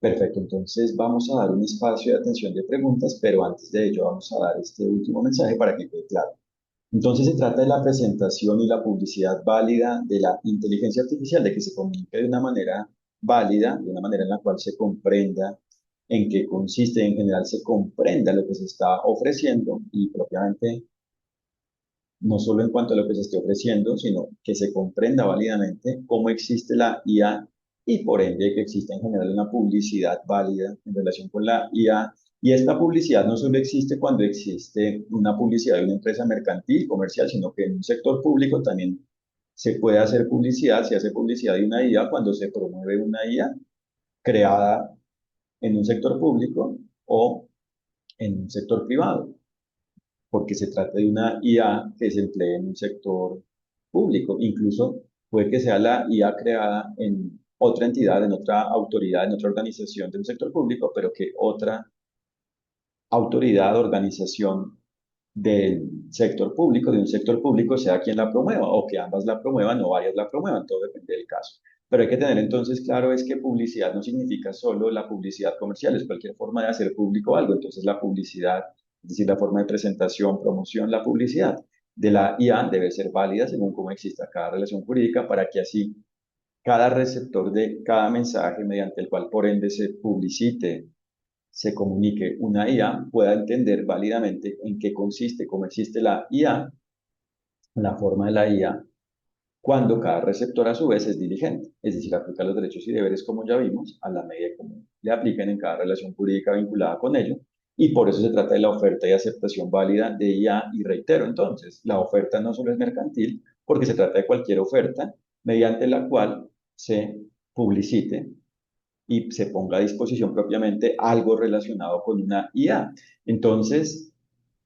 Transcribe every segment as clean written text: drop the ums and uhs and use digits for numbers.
Perfecto, entonces vamos a dar un espacio de atención de preguntas, pero antes de ello vamos a dar este último mensaje para que quede claro. Entonces se trata de la presentación y la publicidad válida de la inteligencia artificial, de que se comunique de una manera válida, de una manera en la cual se comprenda en qué consiste, en general se comprenda lo que se está ofreciendo y propiamente no solo en cuanto a lo que se esté ofreciendo, sino que se comprenda válidamente cómo existe la IA y por ende que exista en general una publicidad válida en relación con la IA. Y esta publicidad no solo existe cuando existe una publicidad de una empresa mercantil, comercial, sino que en un sector público también se puede hacer publicidad, se hace publicidad de una IA cuando se promueve una IA creada en un sector público o en un sector privado porque se trata de una IA que se emplee en un sector público. Incluso puede que sea la IA creada en otra entidad, en otra autoridad, en otra organización del sector público, pero que otra autoridad, organización del sector público, de un sector público, sea quien la promueva, o que ambas la promuevan o varias la promuevan, todo depende del caso. Pero hay que tener entonces claro es que publicidad no significa solo la publicidad comercial, es cualquier forma de hacer público algo. Entonces la publicidad, es decir, la forma de presentación, promoción, la publicidad de la IA debe ser válida según cómo exista cada relación jurídica para que así cada receptor de cada mensaje mediante el cual por ende se publicite se comunique una IA pueda entender válidamente en qué consiste, cómo existe la IA, la forma de la IA, cuando cada receptor a su vez es diligente, es decir, aplica los derechos y deberes como ya vimos, a la medida como le apliquen en cada relación jurídica vinculada con ello, y por eso se trata de la oferta y aceptación válida de IA, y reitero entonces, la oferta no solo es mercantil, porque se trata de cualquier oferta mediante la cual se publicite y se ponga a disposición propiamente algo relacionado con una IA. Entonces,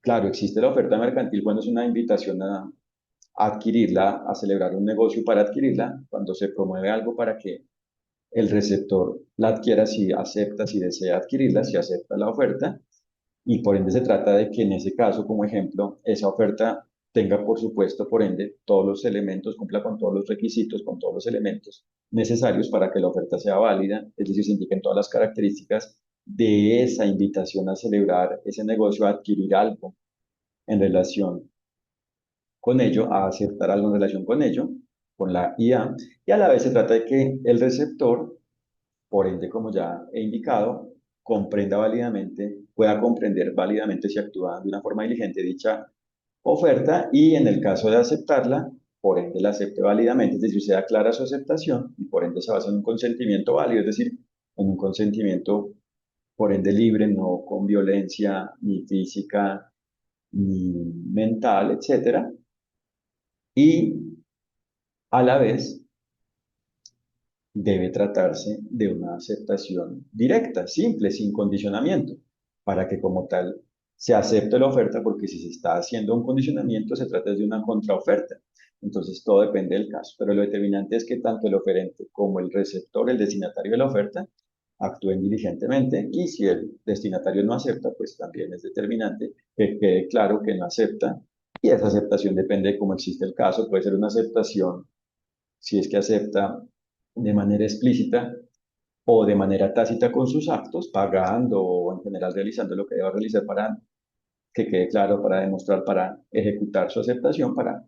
claro, existe la oferta mercantil cuando es una invitación a adquirirla, a celebrar un negocio para adquirirla, cuando se promueve algo para que el receptor la adquiera si acepta, si desea adquirirla, si acepta la oferta, y por ende se trata de que en ese caso, como ejemplo, esa oferta tenga, por supuesto, por ende, todos los elementos, cumpla con todos los requisitos, con todos los elementos necesarios para que la oferta sea válida, es decir, se indiquen todas las características de esa invitación a celebrar ese negocio, a adquirir algo en relación con ello, a aceptar algo en relación con ello, con la IA, y a la vez se trata de que el receptor por ende, como ya he indicado, comprenda válidamente, pueda comprender válidamente si actúa de una forma diligente dicha oferta y en el caso de aceptarla, por ende la acepte válidamente, es decir, sea clara su aceptación y por ende se basa en un consentimiento válido, es decir, en un consentimiento por ende libre, no con violencia ni física ni mental, etcétera, y a la vez debe tratarse de una aceptación directa, simple, sin condicionamiento, para que como tal se acepte la oferta, porque si se está haciendo un condicionamiento, se trata de una contraoferta. Entonces, todo depende del caso, pero lo determinante es que tanto el oferente como el receptor, el destinatario de la oferta, actúen diligentemente y si el destinatario no acepta, pues también es determinante que quede claro que no acepta y esa aceptación depende de cómo existe el caso. Puede ser una aceptación si es que acepta de manera explícita o de manera tácita con sus actos, pagando o en general realizando lo que deba realizar para que quede claro, para demostrar, para ejecutar su aceptación, para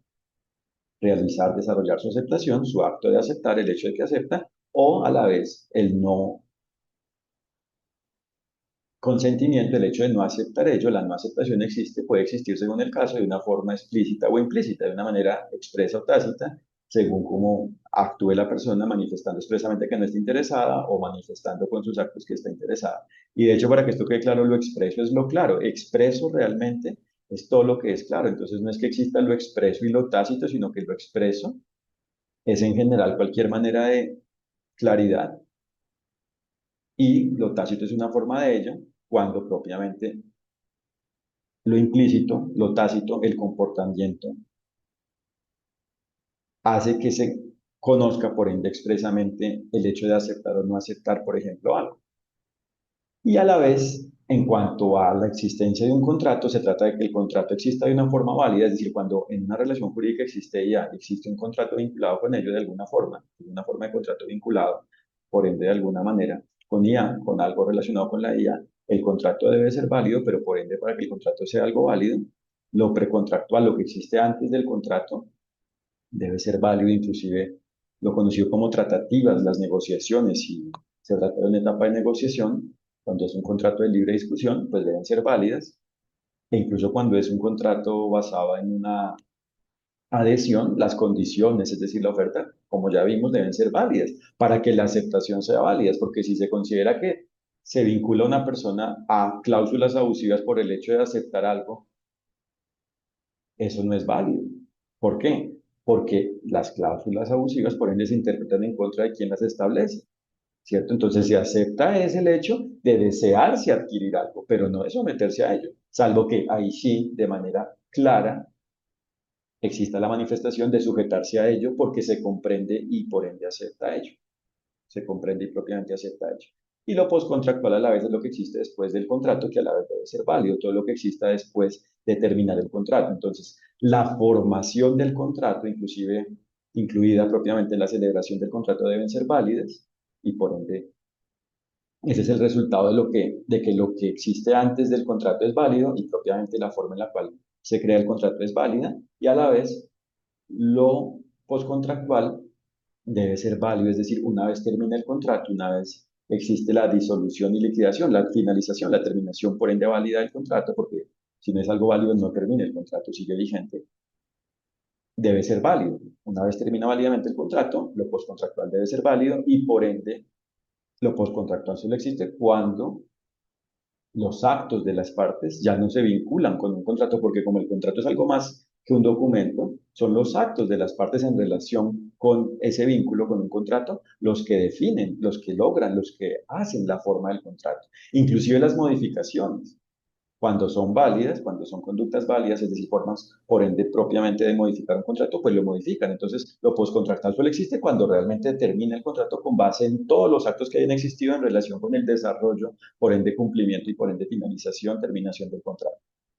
realizar, desarrollar su aceptación, su acto de aceptar, el hecho de que acepta, o a la vez el no consentimiento, el hecho de no aceptar ello, la no aceptación existe, puede existir según el caso de una forma explícita o implícita, de una manera expresa o tácita, según cómo actúe la persona manifestando expresamente que no está interesada o manifestando con sus actos que está interesada. Y de hecho, para que esto quede claro, lo expreso es lo claro, expreso realmente es todo lo que es claro. Entonces no es que exista lo expreso y lo tácito, sino que lo expreso es en general cualquier manera de claridad y lo tácito es una forma de ello cuando propiamente lo implícito, lo tácito, el comportamiento, hace que se conozca por ende expresamente el hecho de aceptar o no aceptar, por ejemplo, algo. Y a la vez, en cuanto a la existencia de un contrato, se trata de que el contrato exista de una forma válida, es decir, cuando en una relación jurídica existe ya, existe un contrato vinculado con ello de alguna forma de contrato vinculado, por ende de alguna manera. con IA, con algo relacionado con la IA, el contrato debe ser válido, pero por ende, para que el contrato sea algo válido, lo precontractual, lo que existe antes del contrato, debe ser válido, inclusive lo conocido como tratativas, las negociaciones. Si se trata de una etapa de negociación, cuando es un contrato de libre discusión, pues deben ser válidas, e incluso cuando es un contrato basado en una adhesión, las condiciones, es decir, la oferta, como ya vimos, deben ser válidas para que la aceptación sea válida, porque si se considera que se vincula a una persona a cláusulas abusivas por el hecho de aceptar algo, eso no es válido. ¿Por qué? Porque las cláusulas abusivas, por ende, se interpretan en contra de quien las establece, ¿cierto? Entonces, se acepta es el hecho de desearse adquirir algo, pero no de someterse a ello, salvo que ahí sí, de manera clara, exista la manifestación de sujetarse a ello porque se comprende y por ende acepta ello. Se comprende y propiamente acepta ello. Y lo postcontractual a la vez es lo que existe después del contrato, que a la vez debe ser válido, todo lo que exista después de terminar el contrato. Entonces, la formación del contrato, inclusive incluida propiamente la celebración del contrato, deben ser válidas y por ende ese es el resultado de que lo que existe antes del contrato es válido y propiamente la forma en la cual se crea el contrato es válida y a la vez lo postcontractual debe ser válido, es decir, una vez termina el contrato, una vez existe la disolución y liquidación, la finalización, la terminación por ende válida del contrato, porque si no es algo válido no termina el contrato, sigue vigente, debe ser válido. Una vez termina válidamente el contrato, lo postcontractual debe ser válido y por ende lo postcontractual solo existe cuando los actos de las partes ya no se vinculan con un contrato, porque como el contrato es algo más que un documento, son los actos de las partes en relación con ese vínculo, con un contrato, los que definen, los que logran, los que hacen la forma del contrato. Inclusive las modificaciones cuando son válidas, cuando son conductas válidas, es decir, formas por ende propiamente de modificar un contrato, pues lo modifican. Entonces, lo postcontractual solo existe cuando realmente termina el contrato con base en todos los actos que hayan existido en relación con el desarrollo, por ende cumplimiento y por ende finalización, terminación del contrato.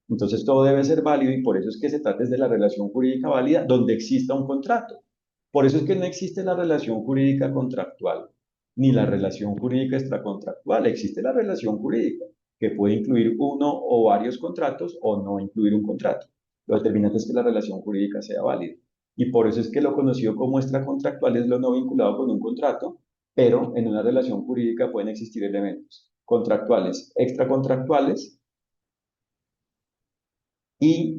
Entonces, todo debe ser válido y por eso es que se trata de la relación jurídica válida donde exista un contrato. Por eso es que no existe la relación jurídica contractual ni la relación jurídica extracontractual, existe la relación jurídica que puede incluir uno o varios contratos o no incluir un contrato. Lo determinante es que la relación jurídica sea válida. Y por eso es que lo conocido como extracontractual es lo no vinculado con un contrato, pero en una relación jurídica pueden existir elementos contractuales, extracontractuales y,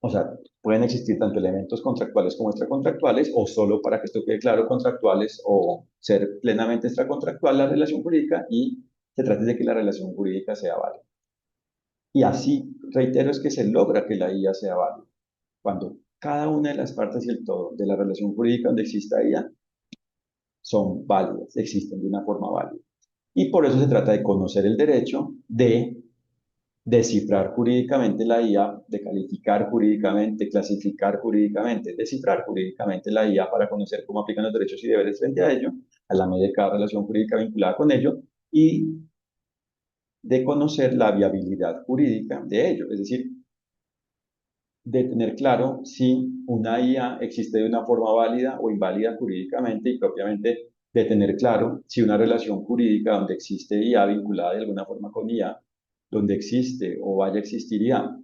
o sea, pueden existir tanto elementos contractuales como extracontractuales, o solo para que esto quede claro, contractuales o ser plenamente extracontractual la relación jurídica y se trata de que la relación jurídica sea válida. Y así, reitero, es que se logra que la IA sea válida. Cuando cada una de las partes y el todo de la relación jurídica donde exista IA son válidas, existen de una forma válida. Y por eso se trata de conocer el derecho, de descifrar jurídicamente la IA, de calificar jurídicamente, clasificar jurídicamente, descifrar jurídicamente la IA para conocer cómo aplican los derechos y deberes frente a ello, a la medida de cada relación jurídica vinculada con ello, y de conocer la viabilidad jurídica de ello, es decir, de tener claro si una IA existe de una forma válida o inválida jurídicamente y propiamente de tener claro si una relación jurídica donde existe IA vinculada de alguna forma con IA, donde existe o vaya a existir IA,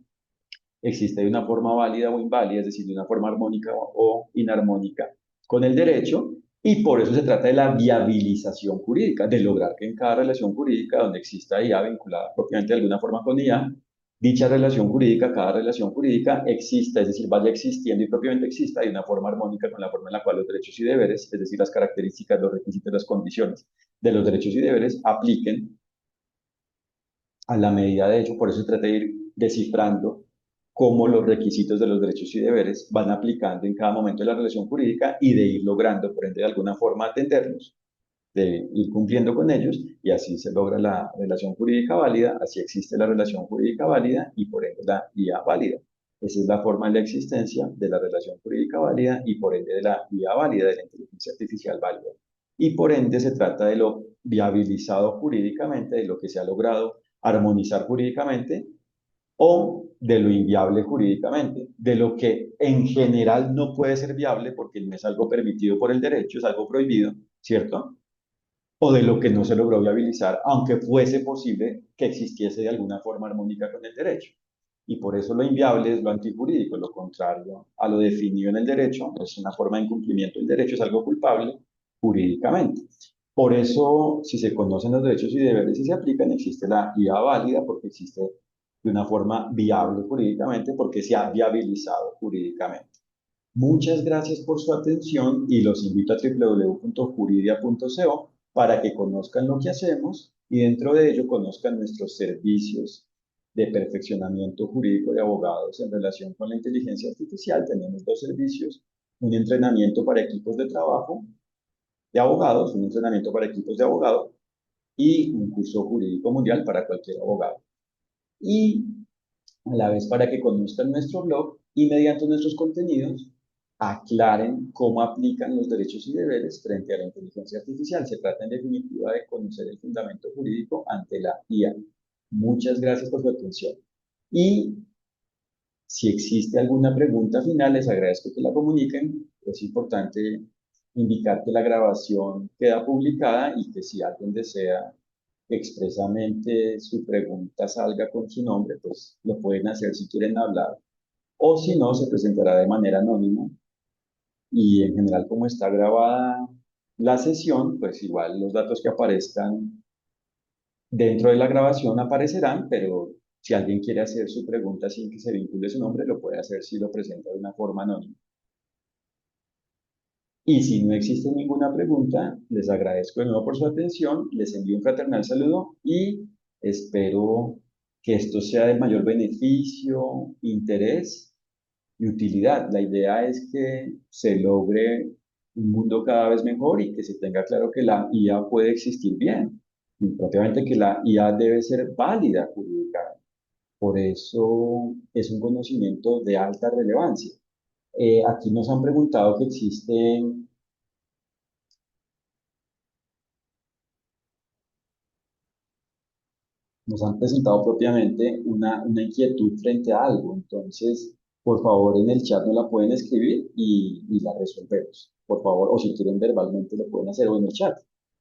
existe de una forma válida o inválida, es decir, de una forma armónica o inarmónica con el derecho, y por eso se trata de la viabilización jurídica, de lograr que en cada relación jurídica donde exista IA vinculada propiamente de alguna forma con IA, dicha relación jurídica, cada relación jurídica exista, es decir, vaya existiendo y propiamente exista de una forma armónica con la forma en la cual los derechos y deberes, es decir, las características, los requisitos, las condiciones de los derechos y deberes apliquen a la medida de ello. Por eso se trata de ir descifrando cómo los requisitos de los derechos y deberes van aplicando en cada momento de la relación jurídica y de ir logrando, por ende, de alguna forma atenderlos, de ir cumpliendo con ellos y así se logra la relación jurídica válida, así existe la relación jurídica válida y por ende la IA válida. Esa es la forma de la existencia de la relación jurídica válida y por ende de la IA válida, de la inteligencia artificial válida. Y por ende se trata de lo viabilizado jurídicamente, de lo que se ha logrado armonizar jurídicamente o de lo inviable jurídicamente, de lo que en general no puede ser viable porque no es algo permitido por el derecho, es algo prohibido, ¿cierto? o de lo que no se logró viabilizar, aunque fuese posible que existiese de alguna forma armónica con el derecho. Y por eso lo inviable es lo antijurídico, lo contrario a lo definido en el derecho, es una forma de incumplimiento del derecho, es algo culpable jurídicamente. Por eso, si se conocen los derechos y deberes y se aplican, existe la IA válida, porque existe de una forma viable jurídicamente, porque se ha viabilizado jurídicamente. Muchas gracias por su atención y los invito a www.juridia.co para que conozcan lo que hacemos y dentro de ello conozcan nuestros servicios de perfeccionamiento jurídico de abogados en relación con la inteligencia artificial. Tenemos dos servicios, un entrenamiento para equipos de trabajo de abogados, un entrenamiento para equipos de abogados y un curso jurídico mundial para cualquier abogado. Y a la vez para que conozcan nuestro blog y mediante nuestros contenidos aclaren cómo aplican los derechos y deberes frente a la inteligencia artificial. Se trata en definitiva de conocer el fundamento jurídico ante la IA. Muchas gracias por su atención. Y si existe alguna pregunta final, les agradezco que la comuniquen. Es importante indicar que la grabación queda publicada y que si alguien desea expresamente su pregunta salga con su nombre, pues lo pueden hacer si quieren hablar o si no, se presentará de manera anónima y en general como está grabada la sesión, pues igual los datos que aparezcan dentro de la grabación aparecerán, pero si alguien quiere hacer su pregunta sin que se vincule su nombre, lo puede hacer si lo presenta de una forma anónima. Y si no existe ninguna pregunta, les agradezco de nuevo por su atención, les envío un fraternal saludo y espero que esto sea de mayor beneficio, interés y utilidad. La idea es que se logre un mundo cada vez mejor y que se tenga claro que la IA puede existir bien, y propiamente que la IA debe ser válida jurídicamente. Por eso es un conocimiento de alta relevancia. Aquí nos han preguntado que existen, nos han presentado propiamente una inquietud frente a algo. Entonces, por favor, en el chat no la pueden escribir y la resolvemos. Por favor, o si quieren verbalmente lo pueden hacer o en el chat,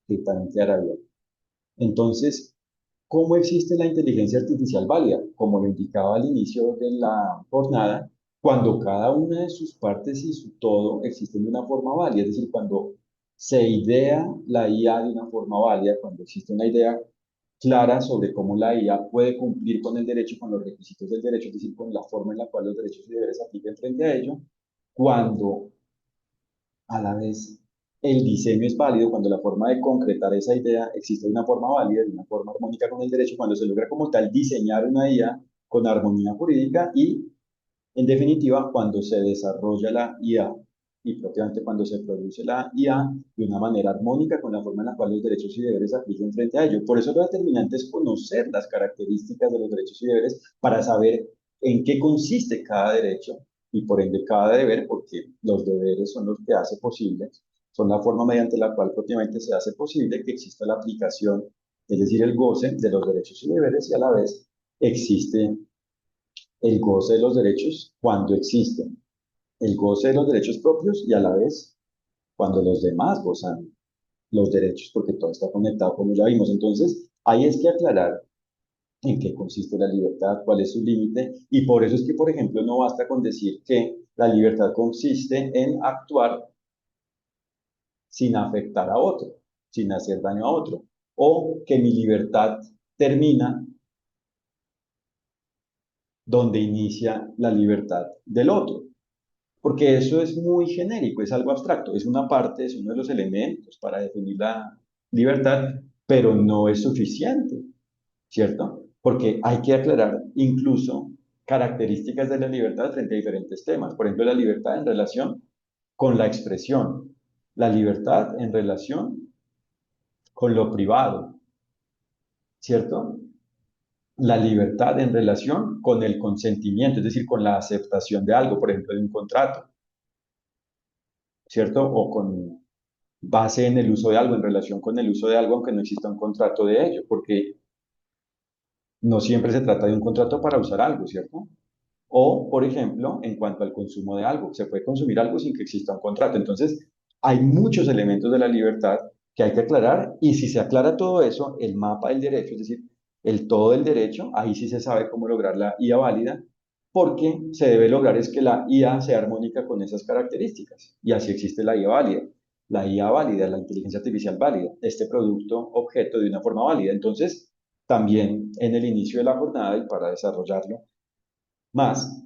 que también quedará bien. Entonces, ¿cómo existe la inteligencia artificial válida? Como lo indicaba al inicio de la jornada, cuando cada una de sus partes y su todo existen de una forma válida, es decir, cuando se idea la IA de una forma válida, cuando existe una idea clara sobre cómo la IA puede cumplir con el derecho, con los requisitos del derecho, es decir, con la forma en la cual los derechos y deberes se apliquen frente a ello, cuando a la vez el diseño es válido, cuando la forma de concretar esa idea existe de una forma válida, de una forma armónica con el derecho, cuando se logra como tal diseñar una IA con armonía jurídica y, en definitiva, cuando se desarrolla la IA y propiamente cuando se produce la IA de una manera armónica con la forma en la cual los derechos y deberes se apliquen frente a ello. Por eso lo determinante es conocer las características de los derechos y deberes para saber en qué consiste cada derecho y por ende cada deber, porque los deberes son los que hace posible, son la forma mediante la cual propiamente se hace posible que exista la aplicación, es decir, el goce de los derechos y deberes y a la vez existe el goce de los derechos cuando existen el goce de los derechos propios y a la vez cuando los demás gozan los derechos, porque todo está conectado como ya vimos. Entonces, ahí es que aclarar en qué consiste la libertad, cuál es su límite, y por eso es que, por ejemplo, no basta con decir que la libertad consiste en actuar sin afectar a otro, sin hacer daño a otro, o que mi libertad termina donde inicia la libertad del otro. Porque eso es muy genérico, es algo abstracto, es una parte, es uno de los elementos para definir la libertad, pero no es suficiente, ¿cierto? Porque hay que aclarar incluso características de la libertad frente a diferentes temas. Por ejemplo, la libertad en relación con la expresión, la libertad en relación con lo privado, ¿cierto? La libertad en relación con el consentimiento, es decir, con la aceptación de algo, por ejemplo, de un contrato, ¿cierto? O con base en el uso de algo, en relación con el uso de algo, aunque no exista un contrato de ello, porque no siempre se trata de un contrato para usar algo, ¿cierto? O, por ejemplo, en cuanto al consumo de algo, se puede consumir algo sin que exista un contrato. Entonces, hay muchos elementos de la libertad que hay que aclarar, y si se aclara todo eso, el mapa del derecho, es decir, el todo del derecho, ahí sí se sabe cómo lograr la IA válida, porque se debe lograr es que la IA sea armónica con esas características, y así existe la IA válida. La IA válida, la inteligencia artificial válida, este producto objeto de una forma válida. Entonces, también en el inicio de la jornada y para desarrollarlo más,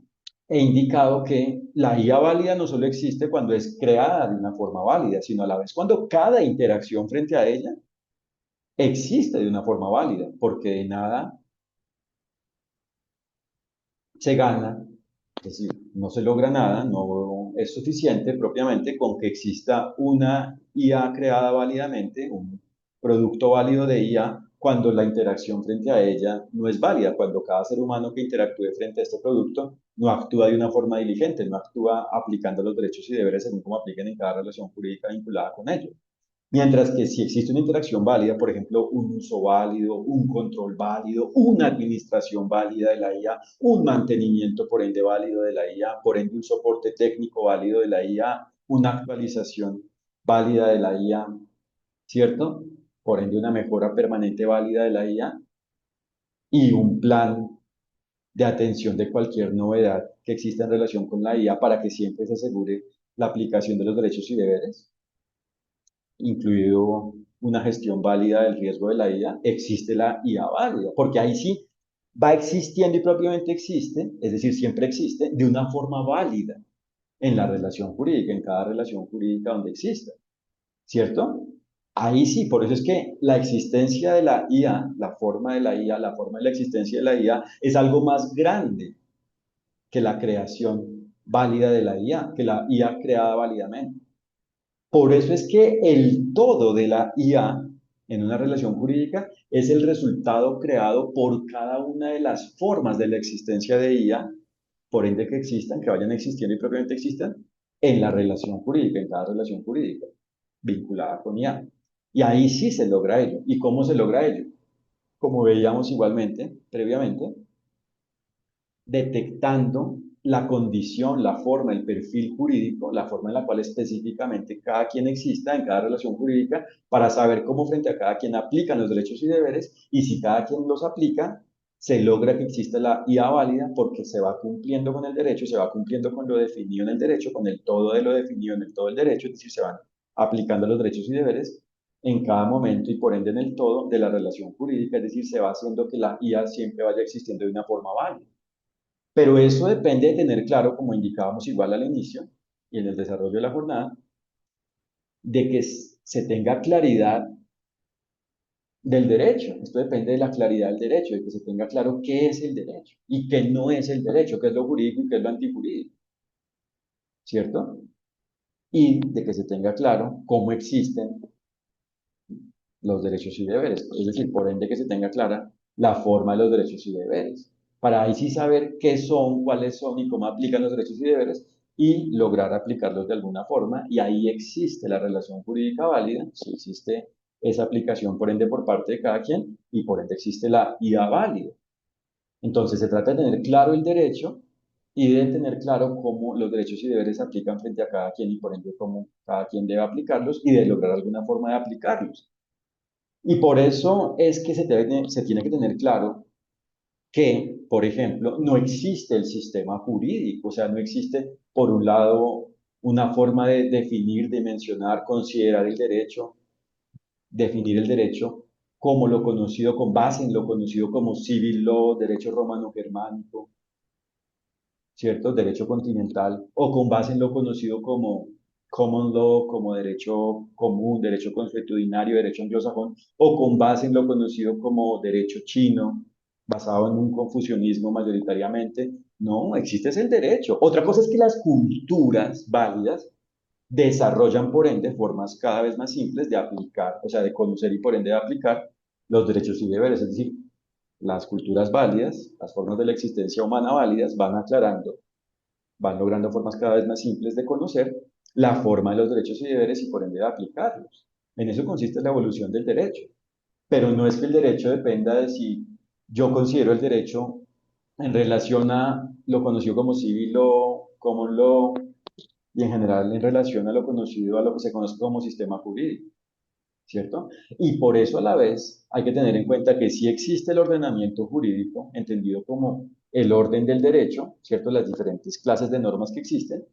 he indicado que la IA válida no solo existe cuando es creada de una forma válida, sino a la vez cuando cada interacción frente a ella existe de una forma válida, porque de nada se gana, es decir, no se logra nada, no es suficiente propiamente con que exista una IA creada válidamente, un producto válido de IA, cuando la interacción frente a ella no es válida, cuando cada ser humano que interactúe frente a este producto no actúa de una forma diligente, no actúa aplicando los derechos y deberes según como apliquen en cada relación jurídica vinculada con ello. Mientras que si existe una interacción válida, por ejemplo, un uso válido, un control válido, una administración válida de la IA, un mantenimiento por ende válido de la IA, por ende un soporte técnico válido de la IA, una actualización válida de la IA, ¿cierto? Por ende una mejora permanente válida de la IA y un plan de atención de cualquier novedad que exista en relación con la IA para que siempre se asegure la aplicación de los derechos y deberes, incluido una gestión válida del riesgo de la IA, existe la IA válida, porque ahí sí va existiendo y propiamente existe, es decir, siempre existe de una forma válida en la relación jurídica, en cada relación jurídica donde exista, ¿cierto? Ahí sí, por eso es que la existencia de la IA, la forma de la IA, la forma de la existencia de la IA es algo más grande que la creación válida de la IA, que la IA creada válidamente. Por eso es que el todo de la IA en una relación jurídica es el resultado creado por cada una de las formas de la existencia de IA, por ende que existan, que vayan existiendo y propiamente existan, en la relación jurídica, en cada relación jurídica vinculada con IA. Y ahí sí se logra ello. ¿Y cómo se logra ello? Como veíamos igualmente previamente, detectando la condición, la forma, el perfil jurídico, la forma en la cual específicamente cada quien exista en cada relación jurídica para saber cómo frente a cada quien aplican los derechos y deberes y si cada quien los aplica, se logra que exista la IA válida porque se va cumpliendo con el derecho, se va cumpliendo con lo definido en el derecho, con el todo de lo definido en el todo del derecho, es decir, se van aplicando los derechos y deberes en cada momento y por ende en el todo de la relación jurídica, es decir, se va haciendo que la IA siempre vaya existiendo de una forma válida. Pero eso depende de tener claro, como indicábamos igual al inicio y en el desarrollo de la jornada, de que se tenga claridad del derecho. Esto depende de la claridad del derecho, de que se tenga claro qué es el derecho y qué no es el derecho, qué es lo jurídico y qué es lo antijurídico, ¿cierto? Y de que se tenga claro cómo existen los derechos y deberes. Es decir, por ende que se tenga clara la forma de los derechos y deberes. Para ahí sí saber qué son, cuáles son y cómo aplican los derechos y deberes y lograr aplicarlos de alguna forma. Y ahí existe la relación jurídica válida, si existe esa aplicación por ende por parte de cada quien y por ende existe la IA válida. Entonces se trata de tener claro el derecho y de tener claro cómo los derechos y deberes se aplican frente a cada quien y por ende cómo cada quien debe aplicarlos y de lograr alguna forma de aplicarlos. Y por eso es que se tiene que tener claro que, por ejemplo, no existe el sistema jurídico, o sea, no existe, por un lado, una forma de definir, de mencionar, considerar el derecho, definir el derecho como lo conocido, con base en lo conocido como civil law, derecho romano-germánico, ¿cierto? Derecho continental, o con base en lo conocido como common law, como derecho común, derecho consuetudinario, derecho anglosajón, o con base en lo conocido como derecho chino, basado en un confucianismo mayoritariamente. No, existe es el derecho. Otra cosa es que las culturas válidas desarrollan por ende formas cada vez más simples de aplicar, o sea, de conocer y por ende de aplicar los derechos y deberes. Es decir, las culturas válidas, las formas de la existencia humana válidas van aclarando, van logrando formas cada vez más simples de conocer la forma de los derechos y deberes y por ende de aplicarlos. En eso consiste la evolución del derecho. Pero no es que el derecho dependa de si yo considero el derecho en relación a lo conocido como civil o common law y en general en relación a lo conocido, a lo que se conoce como sistema jurídico, ¿cierto? Y por eso a la vez hay que tener en cuenta que sí existe el ordenamiento jurídico, entendido como el orden del derecho, ¿cierto? Las diferentes clases de normas que existen,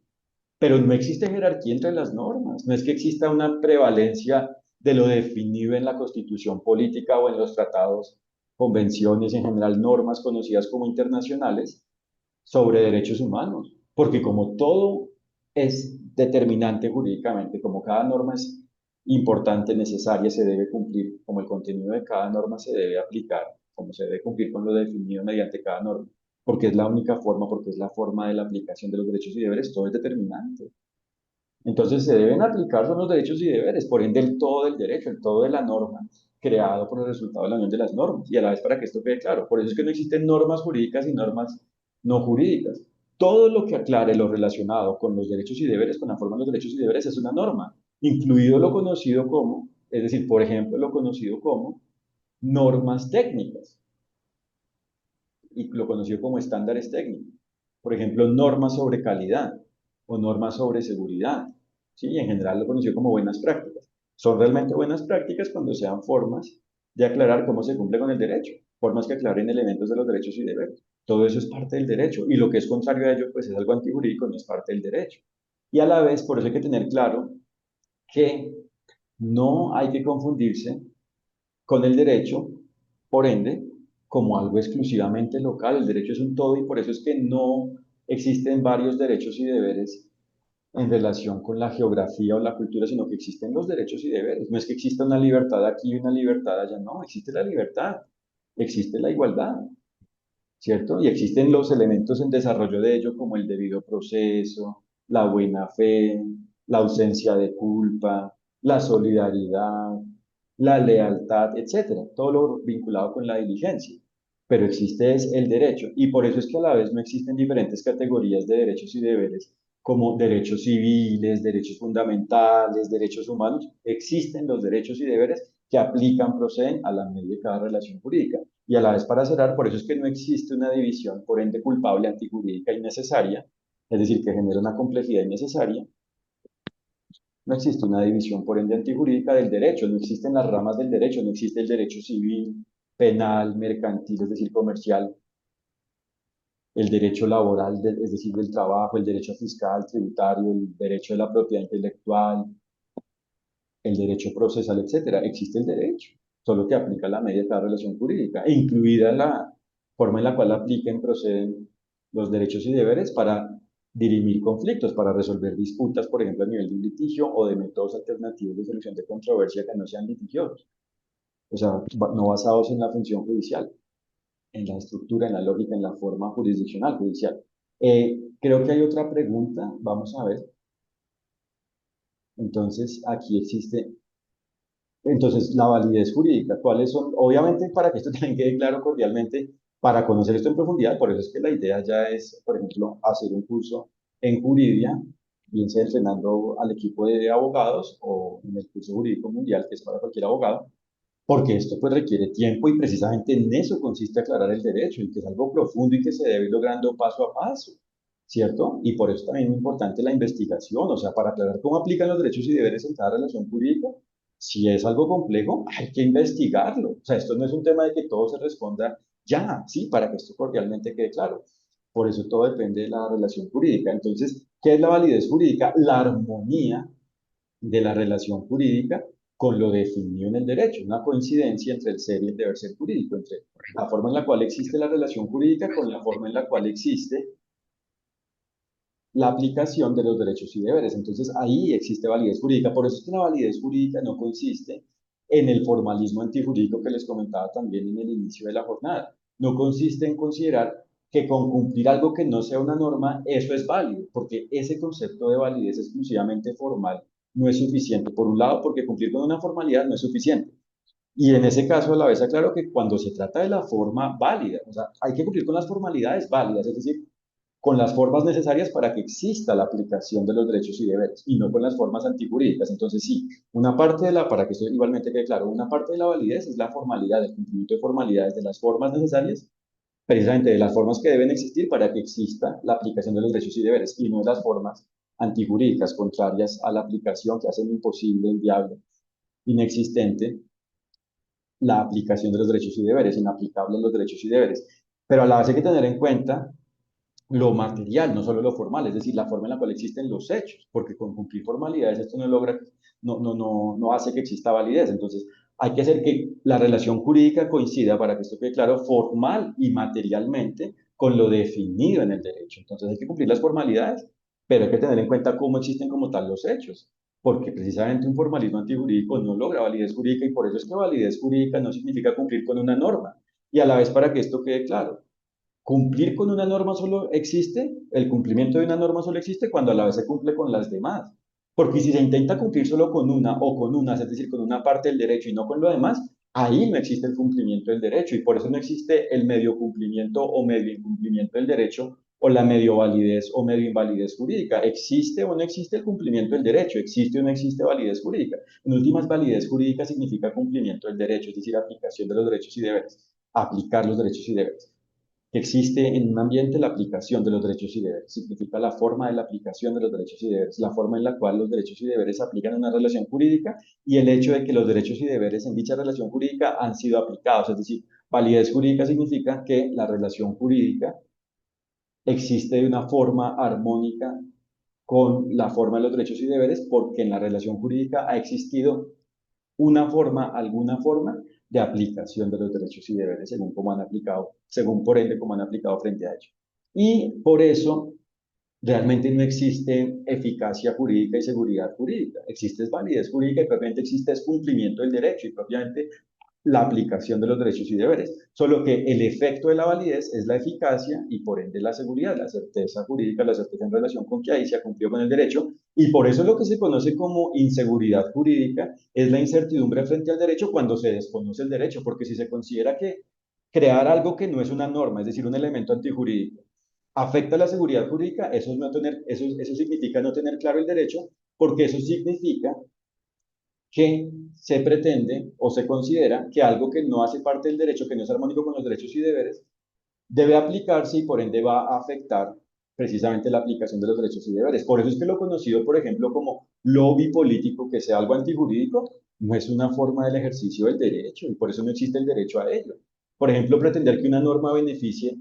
pero no existe jerarquía entre las normas, no es que exista una prevalencia de lo definido en la constitución política o en los tratados, convenciones, en general normas conocidas como internacionales sobre derechos humanos, porque como todo es determinante jurídicamente, como cada norma es importante, necesaria, se debe cumplir, como el contenido de cada norma se debe aplicar, como se debe cumplir con lo definido mediante cada norma, porque es la única forma, porque es la forma de la aplicación de los derechos y deberes, todo es determinante. Entonces se deben aplicar son los derechos y deberes, por ende el todo del derecho, el todo de la norma, creado por el resultado de la unión de las normas. Y a la vez para que esto quede claro, por eso es que no existen normas jurídicas y normas no jurídicas. Todo lo que aclare lo relacionado con los derechos y deberes, con la forma de los derechos y deberes, es una norma, incluido lo conocido como, es decir, por ejemplo, lo conocido como normas técnicas y lo conocido como estándares técnicos. Por ejemplo, normas sobre calidad o normas sobre seguridad. ¿Sí? Y en general lo conocido como buenas prácticas. Son realmente buenas prácticas cuando sean formas de aclarar cómo se cumple con el derecho, formas que aclaren elementos de los derechos y deberes. Todo eso es parte del derecho y lo que es contrario a ello pues es algo antijurídico, no es parte del derecho. Y a la vez, por eso hay que tener claro que no hay que confundirse con el derecho, por ende, como algo exclusivamente local. El derecho es un todo y por eso es que no existen varios derechos y deberes en relación con la geografía o la cultura, sino que existen los derechos y deberes. No es que exista una libertad aquí y una libertad allá, no, existe la libertad, existe la igualdad, ¿cierto? Y existen los elementos en desarrollo de ello como el debido proceso, la buena fe, la ausencia de culpa, la solidaridad, la lealtad, etcétera, todo lo vinculado con la diligencia. Pero existe es el derecho y por eso es que a la vez no existen diferentes categorías de derechos y deberes como derechos civiles, derechos fundamentales, derechos humanos. Existen los derechos y deberes que aplican, proceden a la medida de cada relación jurídica. Y a la vez para cerrar, por eso es que no existe una división, por ende culpable, antijurídica innecesaria, es decir, que genera una complejidad innecesaria. No existe una división, por ende, antijurídica del derecho, no existen las ramas del derecho, no existe el derecho civil, penal, mercantil, es decir, comercial, el derecho laboral, es decir, del trabajo, el derecho fiscal, tributario, el derecho de la propiedad intelectual, el derecho procesal, etcétera. Existe el derecho, solo que aplica la medida de cada relación jurídica, e incluida la forma en la cual apliquen, proceden los derechos y deberes para dirimir conflictos, para resolver disputas, por ejemplo, a nivel de un litigio o de métodos alternativos de solución de controversia que no sean litigiosos, o sea, no basados en la función judicial, en la estructura, en la lógica, en la forma jurisdiccional judicial. Creo que hay otra pregunta, vamos a ver. Entonces, aquí existe entonces, la validez jurídica, ¿cuáles son? Obviamente, para que esto también quede claro cordialmente, para conocer esto en profundidad, por eso es que la idea ya es, por ejemplo, hacer un curso en Juridia, bien sea entrenando al equipo de abogados o en el curso jurídico mundial, que es para cualquier abogado, porque esto pues requiere tiempo y precisamente en eso consiste aclarar el derecho, y que es algo profundo y que se debe ir logrando paso a paso, ¿cierto? Y por eso también es importante la investigación, o sea, para aclarar cómo aplican los derechos y deberes en cada relación jurídica, si es algo complejo, hay que investigarlo. O sea, esto no es un tema de que todo se responda ya, ¿sí? Para que esto cordialmente quede claro. Por eso todo depende de la relación jurídica. Entonces, ¿qué es la validez jurídica? La armonía de la relación jurídica con lo definido en el derecho, una coincidencia entre el ser y el deber ser jurídico, entre la forma en la cual existe la relación jurídica con la forma en la cual existe la aplicación de los derechos y deberes. Entonces ahí existe validez jurídica. Por eso es que la validez jurídica no consiste en el formalismo antijurídico que les comentaba también en el inicio de la jornada. No consiste en considerar que con cumplir algo que no sea una norma, eso es válido, porque ese concepto de validez exclusivamente formal no es suficiente. Por un lado, porque cumplir con una formalidad no es suficiente. Y en ese caso, a la vez aclaro que cuando se trata de la forma válida, o sea, hay que cumplir con las formalidades válidas, es decir, con las formas necesarias para que exista la aplicación de los derechos y deberes, y no con las formas antijurídicas. Entonces, sí, una parte de la, para que esto igualmente quede claro, una parte de la validez es la formalidad, el cumplimiento de formalidades de las formas necesarias, precisamente de las formas que deben existir para que exista la aplicación de los derechos y deberes, y no de las formas antijurídicas contrarias a la aplicación que hacen imposible, inviable inexistente la aplicación de los derechos y deberes, inaplicable los derechos y deberes. Pero a la vez hay que tener en cuenta lo material, no solo lo formal, es decir, la forma en la cual existen los hechos, porque con cumplir formalidades esto no logra, no hace que exista validez. Entonces, hay que hacer que la relación jurídica coincida, para que esto quede claro, formal y materialmente con lo definido en el derecho. Entonces, hay que cumplir las formalidades, pero hay que tener en cuenta cómo existen como tal los hechos, porque precisamente un formalismo antijurídico no logra validez jurídica y por eso es que validez jurídica no significa cumplir con una norma. Y a la vez, para que esto quede claro, cumplir con una norma solo existe, el cumplimiento de una norma solo existe cuando a la vez se cumple con las demás. Porque si se intenta cumplir solo con una o con una, es decir, con una parte del derecho y no con lo demás, ahí no existe el cumplimiento del derecho y por eso no existe el medio cumplimiento o medio incumplimiento del derecho o la medio validez o medio invalidez jurídica. ¿Existe o no existe el cumplimiento del derecho? ¿Existe o no existe validez jurídica? En últimas, validez jurídica significa cumplimiento del derecho, es decir, aplicación de los derechos y deberes, aplicar los derechos y deberes. Existe en un ambiente la aplicación de los derechos y deberes. Significa la forma de la aplicación de los derechos y deberes, la forma en la cual los derechos y deberes se aplican en una relación jurídica y el hecho de que los derechos y deberes en dicha relación jurídica han sido aplicados. Es decir, validez jurídica significa que la relación jurídica existe de una forma armónica con la forma de los derechos y deberes porque en la relación jurídica ha existido una forma, alguna forma de aplicación de los derechos y deberes según cómo han aplicado, según por ende cómo han aplicado frente a ellos. Y por eso realmente no existe eficacia jurídica y seguridad jurídica. Existe validez jurídica y propiamente existe cumplimiento del derecho y propiamente la aplicación de los derechos y deberes. Solo que el efecto de la validez es la eficacia y por ende la seguridad, la certeza jurídica, la certeza en relación con que ahí se ha cumplido con el derecho. Y por eso lo que se conoce como inseguridad jurídica es la incertidumbre frente al derecho cuando se desconoce el derecho, porque si se considera que crear algo que no es una norma, es decir, un elemento antijurídico, afecta la seguridad jurídica, eso significa no tener claro el derecho, porque eso significa que se pretende o se considera que algo que no hace parte del derecho, que no es armónico con los derechos y deberes, debe aplicarse y por ende va a afectar precisamente la aplicación de los derechos y deberes. Por eso es que lo conocido, por ejemplo, como lobby político, que sea algo antijurídico, no es una forma del ejercicio del derecho y por eso no existe el derecho a ello. Por ejemplo, pretender que una norma beneficie,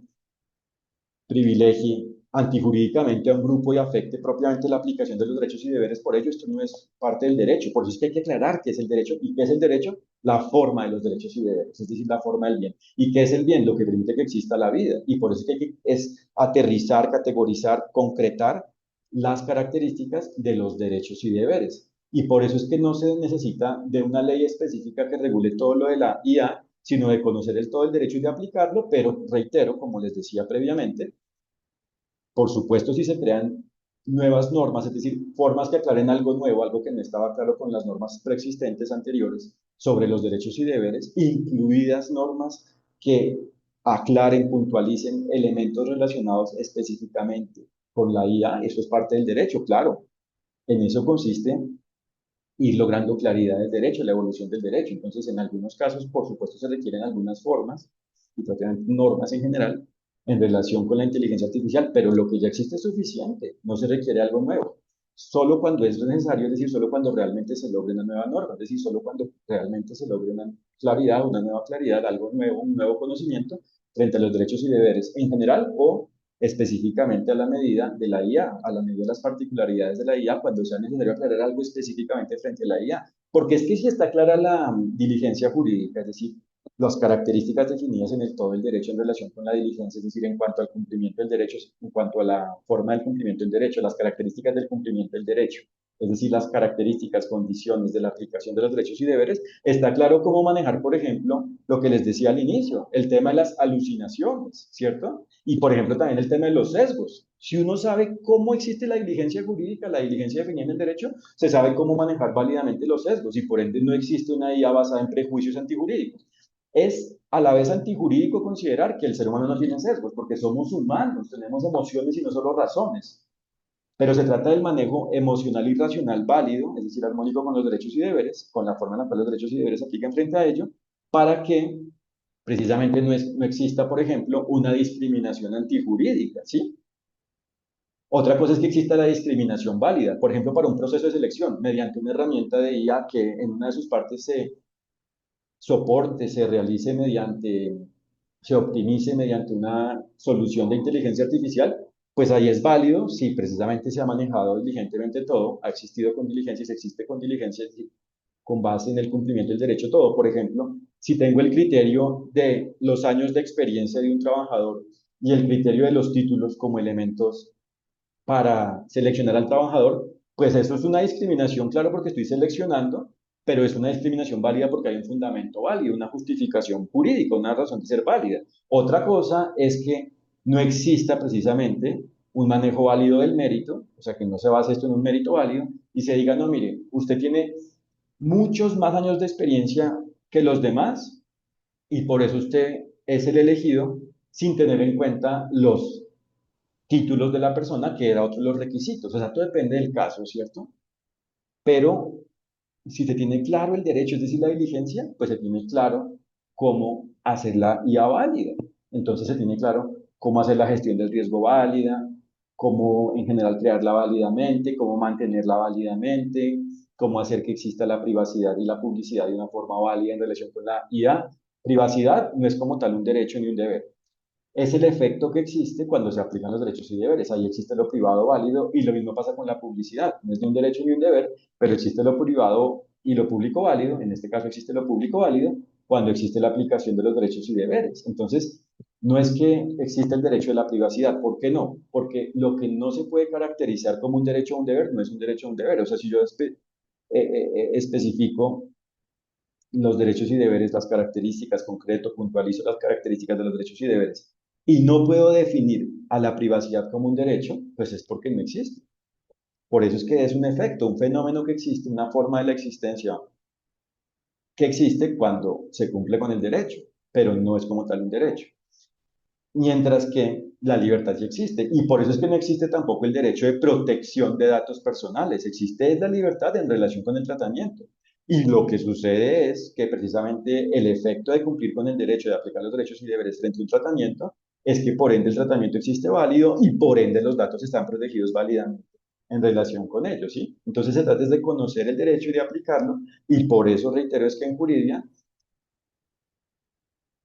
privilegie antijurídicamente a un grupo y afecte propiamente la aplicación de los derechos y deberes por ello, esto no es parte del derecho. Por eso es que hay que aclarar qué es el derecho y qué es el derecho, la forma de los derechos y deberes, es decir, la forma del bien. ¿Y qué es el bien? Lo que permite que exista la vida. Y por eso es que hay que es aterrizar, categorizar, concretar las características de los derechos y deberes. Y por eso es que no se necesita de una ley específica que regule todo lo de la IA, sino de conocer el todo el derecho y de aplicarlo, pero reitero, como les decía previamente, por supuesto, si se crean nuevas normas, es decir, formas que aclaren algo nuevo, algo que no estaba claro con las normas preexistentes anteriores sobre los derechos y deberes, incluidas normas que aclaren, puntualicen elementos relacionados específicamente con la IA, eso es parte del derecho, claro. En eso consiste ir logrando claridad del derecho, la evolución del derecho. Entonces, en algunos casos, por supuesto, se requieren algunas formas y propiamente normas en general en relación con la inteligencia artificial, pero lo que ya existe es suficiente, no se requiere algo nuevo. Solo cuando es necesario, es decir, solo cuando realmente se logre una nueva norma, es decir, solo cuando realmente se logre una claridad, una nueva claridad, algo nuevo, un nuevo conocimiento frente a los derechos y deberes en general o específicamente a la medida de la IA, a la medida de las particularidades de la IA, cuando sea necesario aclarar algo específicamente frente a la IA. Porque es que si está clara la diligencia jurídica, es decir, las características definidas en el todo el derecho en relación con la diligencia, es decir, en cuanto al cumplimiento del derecho, en cuanto a la forma del cumplimiento del derecho, las características del cumplimiento del derecho, es decir, las características, condiciones de la aplicación de los derechos y deberes, está claro cómo manejar, por ejemplo, lo que les decía al inicio, el tema de las alucinaciones, ¿cierto? Y, por ejemplo, también el tema de los sesgos. Si uno sabe cómo existe la diligencia jurídica, la diligencia definida en el derecho, se sabe cómo manejar válidamente los sesgos y, por ende, no existe una IA basada en prejuicios antijurídicos. Es a la vez antijurídico considerar que el ser humano no tiene sesgos, porque somos humanos, tenemos emociones y no solo razones. Pero se trata del manejo emocional y racional válido, es decir, armónico con los derechos y deberes, con la forma en la cual los derechos y deberes se aplican frente a ello, para que precisamente no exista, por ejemplo, una discriminación antijurídica, ¿sí? Otra cosa es que exista la discriminación válida, por ejemplo, para un proceso de selección, mediante una herramienta de IA que en una de sus partes se soporte, se realice mediante, se optimice mediante una solución de inteligencia artificial, pues ahí es válido si precisamente se ha manejado diligentemente todo, ha existido con diligencia y se existe con diligencia con base en el cumplimiento del derecho todo. Por ejemplo, si tengo el criterio de los años de experiencia de un trabajador y el criterio de los títulos como elementos para seleccionar al trabajador, pues eso es una discriminación, claro, porque estoy seleccionando, pero es una discriminación válida porque hay un fundamento válido, una justificación jurídica, una razón de ser válida. Otra cosa es que no exista precisamente un manejo válido del mérito, o sea, que no se base esto en un mérito válido y se diga, no, mire, usted tiene muchos más años de experiencia que los demás y por eso usted es el elegido sin tener en cuenta los títulos de la persona, que era otro de los requisitos. O sea, todo depende del caso, ¿cierto? Pero si se tiene claro el derecho, es decir, la diligencia, pues se tiene claro cómo hacer la IA válida. Entonces se tiene claro cómo hacer la gestión del riesgo válida, cómo en general crearla válidamente, cómo mantenerla válidamente, cómo hacer que exista la privacidad y la publicidad de una forma válida en relación con la IA. Privacidad no es como tal un derecho ni un deber, es el efecto que existe cuando se aplican los derechos y deberes. Ahí existe lo privado válido y lo mismo pasa con la publicidad. No es ni un derecho ni un deber, pero existe lo privado y lo público válido. En este caso existe lo público válido cuando existe la aplicación de los derechos y deberes. Entonces, no es que exista el derecho de la privacidad. ¿Por qué no? Porque lo que no se puede caracterizar como un derecho o un deber no es un derecho o un deber. O sea, si yo especifico los derechos y deberes, las características, concreto, puntualizo las características de los derechos y deberes, y no puedo definir a la privacidad como un derecho, pues es porque no existe. Por eso es que es un efecto, un fenómeno que existe, una forma de la existencia que existe cuando se cumple con el derecho, pero no es como tal un derecho. Mientras que la libertad sí existe. Y por eso es que no existe tampoco el derecho de protección de datos personales. Existe la libertad en relación con el tratamiento. Y lo que sucede es que precisamente el efecto de cumplir con el derecho, de aplicar los derechos y deberes frente a un tratamiento, es que por ende el tratamiento existe válido y por ende los datos están protegidos válidamente en relación con ellos, ¿sí? Entonces se trata de conocer el derecho y de aplicarlo, y por eso reitero es que en Juridia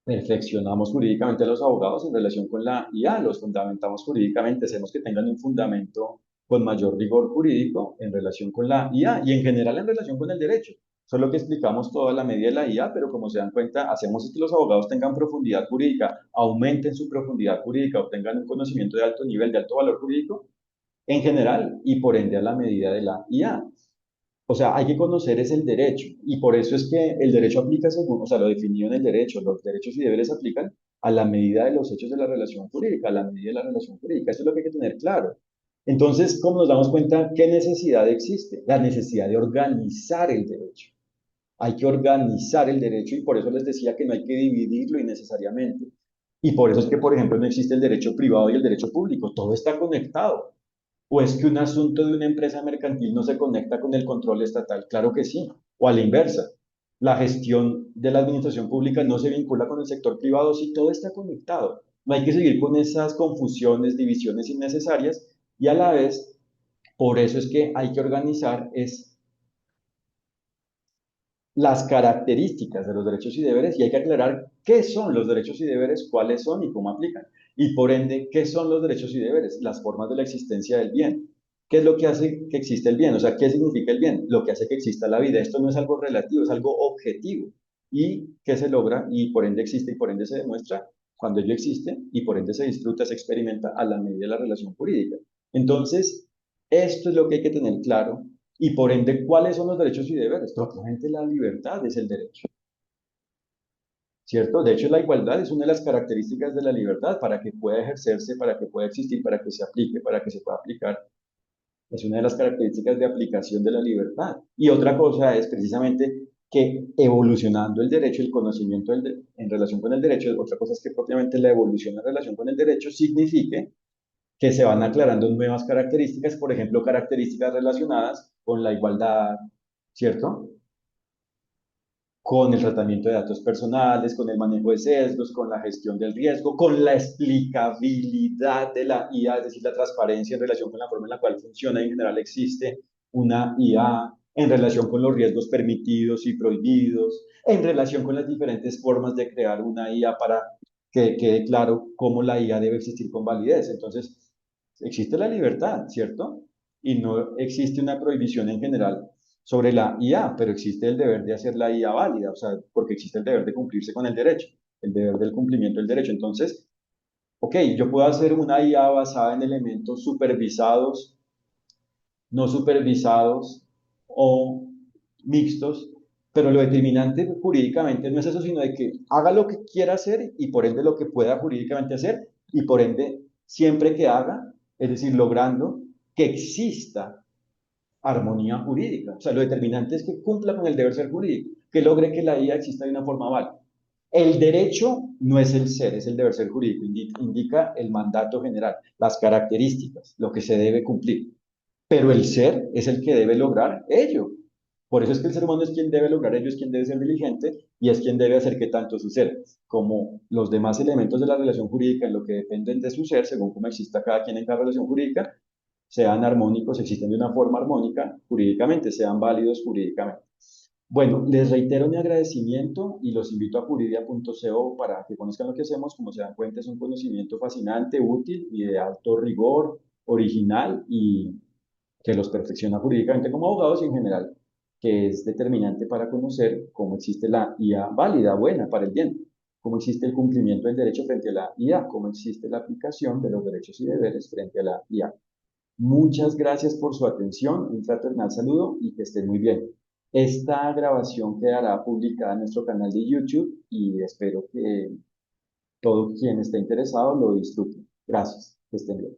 perfeccionamos jurídicamente a los abogados en relación con la IA, los fundamentamos jurídicamente, hacemos que tengan un fundamento con mayor rigor jurídico en relación con la IA y en general en relación con el derecho. Solo que explicamos toda la medida de la IA, pero como se dan cuenta, hacemos que los abogados tengan profundidad jurídica, aumenten su profundidad jurídica, obtengan un conocimiento de alto nivel, de alto valor jurídico en general y por ende a la medida de la IA. O sea, hay que conocer es el derecho y por eso es que el derecho aplica según, o sea, lo definido en el derecho, los derechos y deberes aplican a la medida de los hechos de la relación jurídica, a la medida de la relación jurídica. Eso es lo que hay que tener claro. Entonces, ¿cómo nos damos cuenta qué necesidad existe? La necesidad de organizar el derecho. Hay que organizar el derecho y por eso les decía que no hay que dividirlo innecesariamente. Y por eso es que, por ejemplo, no existe el derecho privado y el derecho público. Todo está conectado. ¿O es que un asunto de una empresa mercantil no se conecta con el control estatal? Claro que sí. O a la inversa. La gestión de la administración pública no se vincula con el sector privado, sí, todo está conectado. No hay que seguir con esas confusiones, divisiones innecesarias y a la vez, por eso es que hay que organizar es las características de los derechos y deberes y hay que aclarar qué son los derechos y deberes, cuáles son y cómo aplican. Y por ende, ¿qué son los derechos y deberes? Las formas de la existencia del bien. ¿Qué es lo que hace que exista el bien? O sea, ¿qué significa el bien? Lo que hace que exista la vida. Esto no es algo relativo, es algo objetivo. ¿Y qué se logra? Y por ende existe y por ende se demuestra cuando ello existe y por ende se disfruta, se experimenta a la medida de la relación jurídica. Entonces, esto es lo que hay que tener claro y por ende, ¿cuáles son los derechos y deberes? Propiamente la libertad es el derecho, ¿cierto? De hecho, la igualdad es una de las características de la libertad para que pueda ejercerse, para que pueda existir, para que se aplique, para que se pueda aplicar. Es una de las características de aplicación de la libertad. Y otra cosa es precisamente que evolucionando el derecho, el conocimiento en relación con el derecho, otra cosa es que propiamente la evolución en relación con el derecho signifique que se van aclarando nuevas características, por ejemplo, características relacionadas con la igualdad, ¿cierto? con el tratamiento de datos personales, con el manejo de sesgos, con la gestión del riesgo, con la explicabilidad de la IA, es decir, la transparencia en relación con la forma en la cual funciona. En general existe una IA en relación con los riesgos permitidos y prohibidos, en relación con las diferentes formas de crear una IA para que quede claro cómo la IA debe existir con validez. Entonces, existe la libertad, ¿cierto? Y no existe una prohibición en general sobre la IA, pero existe el deber de hacer la IA válida, o sea, porque existe el deber de cumplirse con el derecho, el deber del cumplimiento del derecho. Entonces, ok, yo puedo hacer una IA basada en elementos supervisados, no supervisados o mixtos, pero lo determinante jurídicamente no es eso, sino de que haga lo que quiera hacer y por ende lo que pueda jurídicamente hacer y por ende siempre que haga, es decir, logrando que exista armonía jurídica. O sea, lo determinante es que cumpla con el deber ser jurídico, que logre que la IA exista de una forma válida. El derecho no es el ser, es el deber ser jurídico, indica el mandato general, las características, lo que se debe cumplir. Pero el ser es el que debe lograr ello. Por eso es que el ser humano es quien debe lograr ello, es quien debe ser diligente y es quien debe hacer que tanto su ser como los demás elementos de la relación jurídica en lo que dependen de su ser, según cómo exista cada quien en cada relación jurídica, sean armónicos, existen de una forma armónica jurídicamente, sean válidos jurídicamente. Bueno, les reitero mi agradecimiento y los invito a juridia.co para que conozcan lo que hacemos. Como se dan cuenta, es un conocimiento fascinante, útil y de alto rigor, original y que los perfecciona jurídicamente como abogados y en general, que es determinante para conocer cómo existe la IA válida, buena, para el bien, cómo existe el cumplimiento del derecho frente a la IA, cómo existe la aplicación de los derechos y deberes frente a la IA. Muchas gracias por su atención, un fraternal saludo y que estén muy bien. Esta grabación quedará publicada en nuestro canal de YouTube y espero que todo quien esté interesado lo disfrute. Gracias, que estén bien.